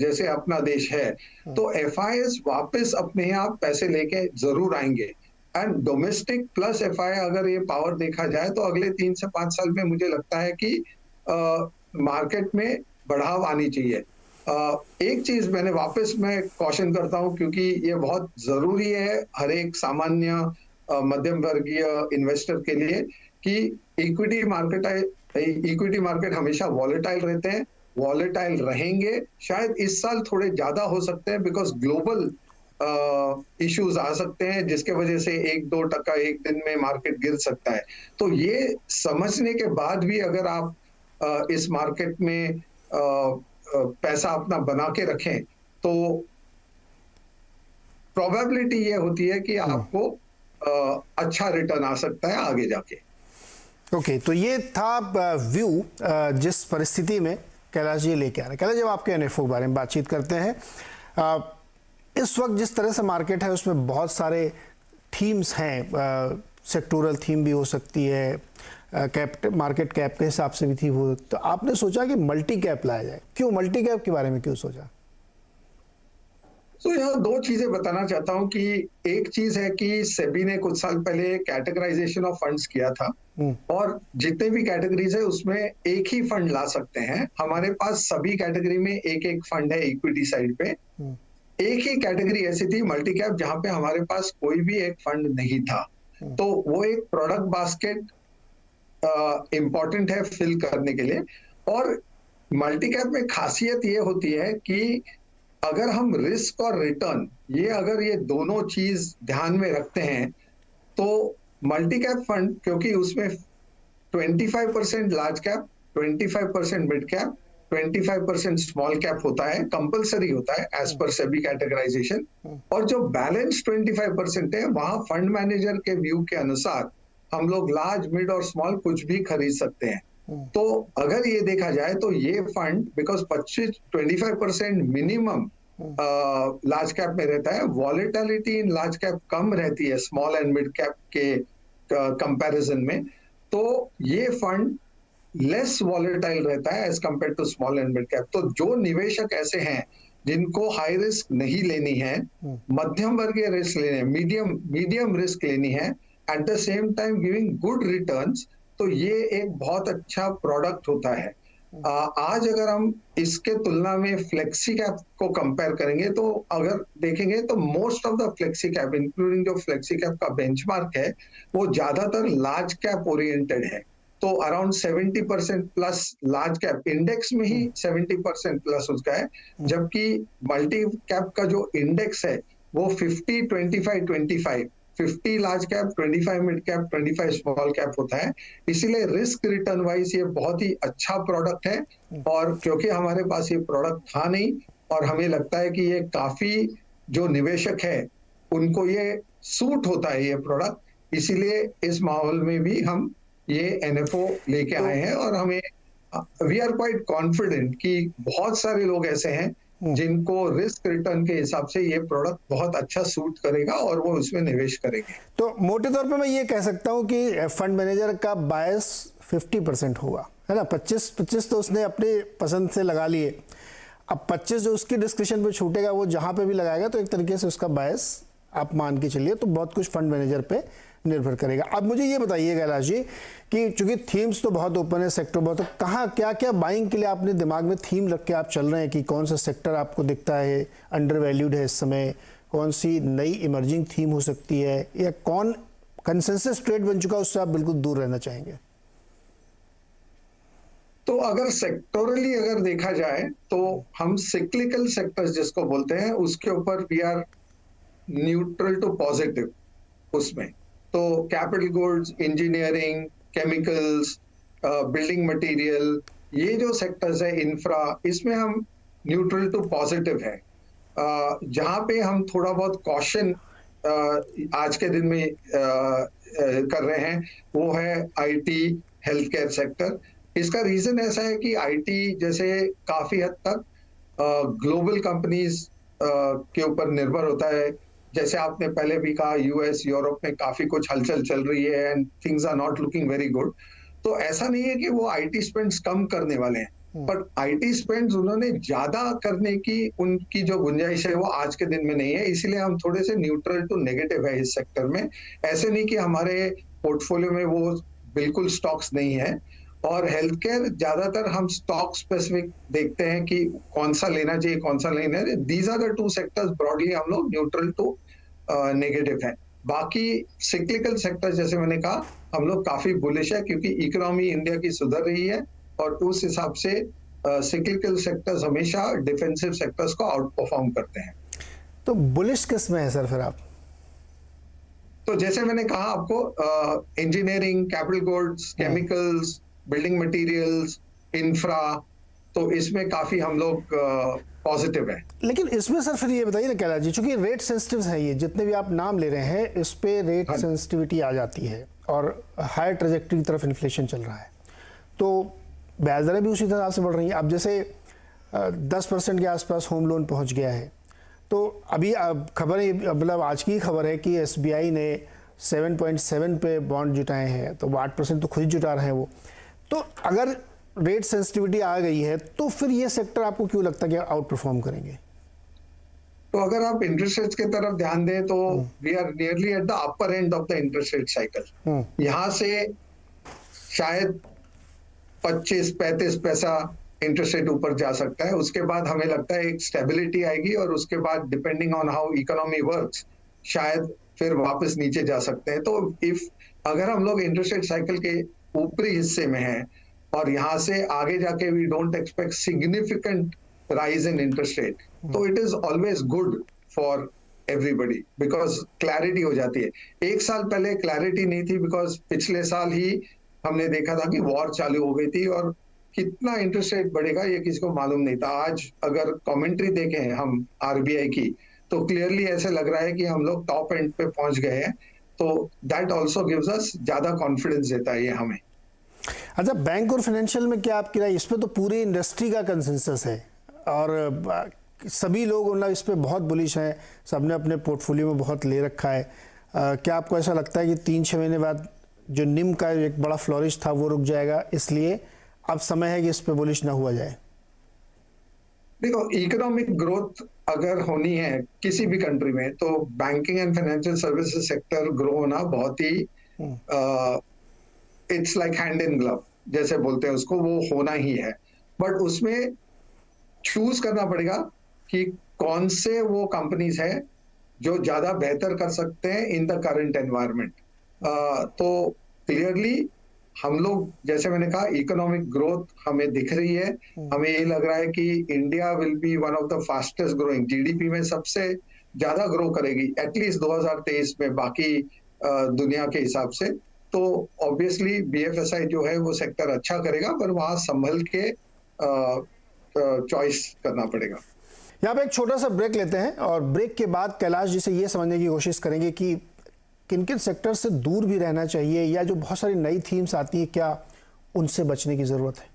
जैसे अपना देश है, तो एफआईआईज वापस अपने आप पैसे लेके जरूर आएंगे। एंड डोमेस्टिक प्लस एफआई अगर ये पावर देखा जाए तो अगले 3 से 5 साल में मुझे लगता है कि मार्केट में बढ़ाव आनी चाहिए। एक चीज मैंने वापस मैं कॉशन करता हूं क्योंकि ये बहुत जरूरी है हर एक सामान्य मध्यम वर्गीय इन्वेस्टर के लिए कि इक्विटी मार्केट हमेशा वॉलेटाइल रहते हैं, वॉलेटाइल रहेंगे, शायद इस साल थोड़े ज्यादा हो सकते हैं बिकॉज ग्लोबल इश्यूज आ सकते हैं जिसके वजह से 1-2% एक दिन में मार्केट गिर सकता है। तो ये समझने के बाद भी अगर आप इस मार्केट में पैसा अपना बना के रखें तो प्रोबेबिलिटी ये होती है कि आपको अच्छा रिटर्न आ सकता है आगे जाके। ओके, तो ये था व्यू जिस परिस्थिति में कैलाश जी लेके आ रहे हैं। कैलाश, जब आपके एनएफओ के बारे में बातचीत करते हैं, इस वक्त जिस तरह से मार्केट है उसमें बहुत सारे थीम्स हैं, सेक्टोरल थीम भी हो सकती है, मार्केट कैप के हिसाब से भी थी वो, तो आपने सोचा कि मल्टी कैप लाया जाए। क्यों मल्टी कैप के बारे में क्यों सोचा? तो यहाँ 2 चीजें बताना चाहता हूँ कि एक चीज है कि सेबी ने कुछ साल पहले कैटेगराइजेशन ऑफ फंड्स किया था और जितने भी कैटेगरीज है उसमें एक ही फंड ला सकते हैं। हमारे पास सभी कैटेगरी में एक एक फंड है इक्विटी साइड पे। एक ही कैटेगरी ऐसी थी मल्टी कैप जहां पे हमारे पास कोई भी एक फंड नहीं था। तो वो एक प्रोडक्ट बास्केट इंपॉर्टेंट है फिल करने के लिए। और मल्टी कैप में खासियत ये होती है कि अगर हम रिस्क और रिटर्न अगर ये दोनों चीज ध्यान में रखते हैं तो मल्टी कैप फंड, क्योंकि उसमें 25% large cap, 25% mid cap, 25% small cap होता है, कंपलसरी होता है एज पर सेबी कैटेगराइजेशन। और जो बैलेंस 25% है वहां फंड मैनेजर के व्यू के अनुसार हम लोग लार्ज, मिड और स्मॉल कुछ भी खरीद सकते हैं। तो अगर ये देखा जाए तो ये fund because 25% minimum large cap में रहता है, वॉलेटिलिटी इन लार्ज कैप कम रहती है स्मॉल एंड मिड कैप के कंपैरिजन में। तो ये फंड लेस वॉलेटाइल रहता है as compare to small and mid cap. तो जो निवेशक ऐसे हैं जिनको हाई रिस्क नहीं लेनी है, मध्यम वर्गीय रिस्क लेने हैं, मीडियम रिस्क लेनी है, at the same time giving good returns, तो ये एक बहुत अच्छा प्रोडक्ट होता है। आज अगर हम इसके तुलना में फ्लेक्सी कैप को कंपेयर करेंगे तो अगर देखेंगे तो most of the flexi cap including जो फ्लेक्सी कैप का बेंचमार्क है वो ज्यादातर लार्ज कैप ओरिएंटेड है। तो around 70% plus large cap index में ही 70% प्लस उसका है, जबकि मल्टी कैप का जो इंडेक्स है वो 50-25-25 50 large cap, 25 mid cap, 25 small cap होता है। इसीलिए रिस्क रिटर्न वाइज ये बहुत ही अच्छा प्रोडक्ट है। और क्योंकि हमारे पास ये प्रोडक्ट था नहीं और हमें लगता है कि ये काफी जो निवेशक है उनको ये सूट होता है ये प्रोडक्ट, इसीलिए इस माहौल में भी हम ये एनएफओ लेके आए हैं। और हमें वी आर क्वाइट कॉन्फिडेंट कि बहुत सारे लोग ऐसे हैं जिनको रिस्क रिटर्न के हिसाब से ये प्रोडक्ट बहुत अच्छा सूट करेगा और वो उसमें निवेश करेंगे। तो मोटे तौर पे मैं ये कह सकता हूँ कि फंड मैनेजर का बायस 50% होगा, है ना। 25 तो उसने अपने पसंद से लगा लिए, अब 25 जो उसकी डिस्क्रिप्शन पे छूटेगा वो जहाँ पे भी लगाएगा, तो एक तरीके से उसका बायस आप मान के चलिए तो बहुत कुछ फंड मैनेजर पे निर्भर करेगा। अब मुझे ये बताइए कैलाश जी कि चूंकि थीम्स तो बहुत ओपन है, सेक्टर बहुत, तो कहाँ क्या क्या बाइंग के लिए आपने दिमाग में थीम रख के आप चल रहे हैं कि कौन सा सेक्टर आपको दिखता है अंडर वैल्यूड है इस समय, कौन सी नई इमर्जिंग थीम हो सकती है, या कौन कंसेंसस ट्रेड बन चुका है उससे आप बिल्कुल दूर रहना चाहेंगे? तो अगर सेक्टोरली अगर देखा जाए तो हम सिक्लिकल सेक्टर्स जिसको बोलते हैं उसके ऊपर we are neutral to positive उसमें। तो capital goods, engineering, chemicals, building material, ये जो सेक्टर्स है, इंफ्रा, इसमें हम न्यूट्रल टू पॉजिटिव है। जहां पे हम थोड़ा बहुत कॉशन आज के दिन में कर रहे हैं वो है आईटी, हेल्थ केयर सेक्टर। इसका रीजन ऐसा है कि आईटी जैसे काफी हद तक ग्लोबल कंपनीज के ऊपर निर्भर होता है। जैसे आपने पहले भी कहा यूएस, यूरोप में काफी कुछ हलचल चल रही है and things are not looking very good. तो ऐसा नहीं है कि वो आईटी स्पेंड्स कम करने वाले हैं, पर आईटी स्पेंड्स उन्होंने ज्यादा करने की उनकी जो गुंजाइश है वो आज के दिन में नहीं है, इसलिए हम थोड़े से न्यूट्रल टू नेगेटिव है इस सेक्टर में। ऐसे नहीं कि हमारे पोर्टफोलियो में वो बिल्कुल स्टॉक्स नहीं है। और हेल्थ केयर ज्यादातर हम स्टॉक स्पेसिफिक देखते हैं कि कौन सा लेना चाहिए कौन सा लेना है। These are the two sectors broadly हम लोग न्यूट्रल टू नेगेटिव है। बाकी सिक्लिकल सेक्टर जैसे मैंने कहा हम लोग काफी बुलिश है, क्योंकि इकोनॉमी इंडिया की सुधर रही है और उस हिसाब से सिक्लिकल सेक्टर्स हमेशा डिफेंसिव सेक्टर्स को आउट परफॉर्म करते हैं। तो बुलिश किस में है सर फिर आप? तो जैसे मैंने कहा आपको, engineering, capital goods, chemicals, building materials, infra, तो इसमें काफी हम लोग पॉजिटिव है। लेकिन इसमें सर फिर ये बताइए ना कैलाश जी, चूंकि रेट सेंसिटिव है, ये जितने भी आप नाम ले रहे हैं इस पे रेट सेंसिटिविटी आ जाती है और हाई ट्रेजेक्टरी की तरफ इन्फ्लेशन चल रहा है, तो ब्याज दरें भी उसी तरह से बढ़ रही हैं। अब जैसे 10% के आसपास होम लोन पहुंच गया है, तो अभी खबर मतलब आज की खबर है कि SBI ने 7.7 पे बॉन्ड जुटाए हैं, तो 8% तो खुद ही जुटा रहे हैं वो। तो अगर रेट सेंसिटिविटी आ गई है तो फिर ये सेक्टर आपको क्यों लगता है कि आउट परफॉर्म करेंगे? तो अगर आप इंटरेस्ट रेट्स की तरफ ध्यान दें तो we are nearly at the upper end of the interest rate cycle. यहाँ से शायद 25-35 पैसा इंटरेस्ट रेट ऊपर जा सकता है, उसके बाद हमें लगता है एक स्टेबिलिटी आएगी और उसके बाद depending on how economy works शायद फिर वापस नीचे जा सकते हैं। तो अगर हम लोग इंटरेस्ट रेट साइकिल के ऊपरी हिस्से में हैं और यहाँ से आगे जाके we don't expect significant rise in interest rate, तो it is always good for everybody because clarity हो जाती है। एक साल पहले क्लैरिटी नहीं थी बिकॉज पिछले साल ही हमने देखा था कि वॉर चालू हो गई थी और कितना इंटरेस्ट रेट बढ़ेगा ये किसी को मालूम नहीं था। आज अगर कमेंट्री देखें हम आरबीआई की तो क्लियरली ऐसे लग रहा है कि हम लोग टॉप एंड पे पहुंच गए हैं, तो दैट आल्सो गिव्स अस ज्यादा कॉन्फिडेंस देता है ये हमें। अच्छा, बैंक और फाइनेंशियल में क्या आपकी राय? इस पे तो पूरी इंडस्ट्री का कंसेंसस है और सभी लोग मतलब इस पे बहुत बुलिश हैं, सबने अपने पोर्टफोलियो में बहुत ले रखा है। क्या आपको ऐसा लगता है कि 3-6 महीने बाद जो निम का एक बड़ा फ्लोरिश था वो रुक जाएगा, इसलिए अब समय है कि इस पे बुलिश ना हुआ जाए? देखो, इकोनॉमिक ग्रोथ अगर होनी है किसी भी कंट्री में तो banking and financial services sector grow होना बहुत ही it's like hand in glove जैसे बोलते हैं उसको, वो होना ही है। बट उसमें चूज करना पड़ेगा कि कौन से वो कंपनीज है जो ज्यादा बेहतर कर सकते हैं इन द करंट एनवायरनमेंट। तो क्लियरली हम लोग जैसे मैंने कहा इकोनॉमिक ग्रोथ हमें दिख रही है, हमें ये लग रहा है कि India will be one of the fastest growing, GDP में सबसे ज्यादा ग्रो करेगी एटलीस्ट 2023 में बाकी दुनिया के हिसाब से। तो ऑब्वियसली बीएफएसआई जो है वो सेक्टर अच्छा करेगा, पर वहां संभल के चॉइस करना पड़ेगा। यहाँ पे एक छोटा सा ब्रेक लेते हैं और ब्रेक के बाद कैलाश जी से ये समझने की कोशिश करेंगे कि किन किन सेक्टर से दूर भी रहना चाहिए या जो बहुत सारी नई थीम्स आती है क्या उनसे बचने की ज़रूरत है।